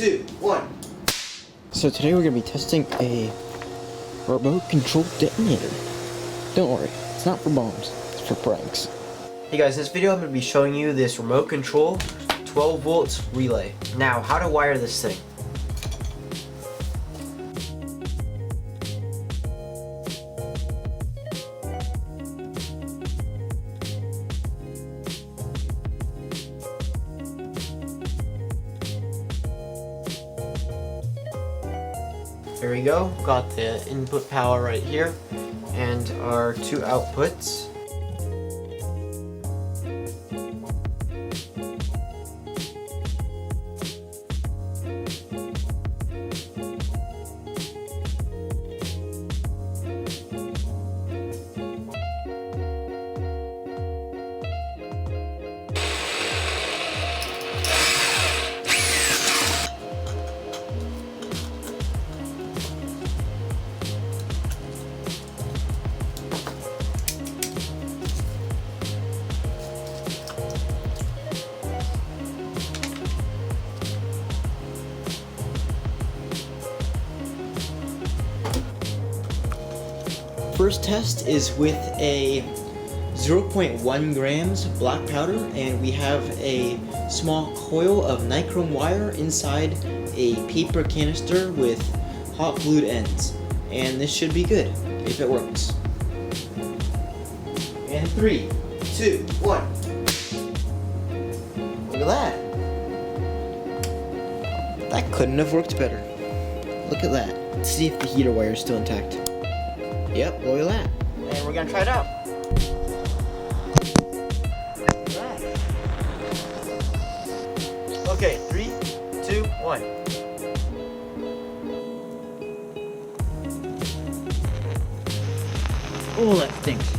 2, 1. So today we're going to be testing a remote control detonator. Don't worry, it's not for bombs, it's for pranks. Hey guys, in this video I'm going to be showing you this remote control 12 volts relay. Now, how to wire this thing. There we go, got the input power right here and our two outputs. First test is with a 0.1 grams black powder, and we have a small coil of nichrome wire inside a paper canister with hot glued ends. And this should be good if it works. And 3, 2, 1. Look at that. That couldn't have worked better. Look at that. Let's see if the heater wire is still intact. Yep, look at that. And we're gonna try it out. Okay, 3, 2, 1. Oh, that stinks.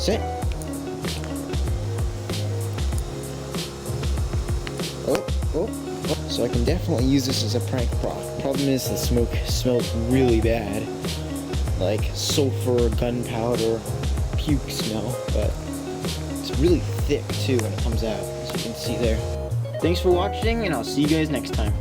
Sit. Oh. So I can definitely use this as a prank prop. Problem is the smoke smells really bad. Like sulfur, gunpowder, puke smell, but it's really thick too when it comes out, as you can see there. Thanks for watching, and I'll see you guys next time.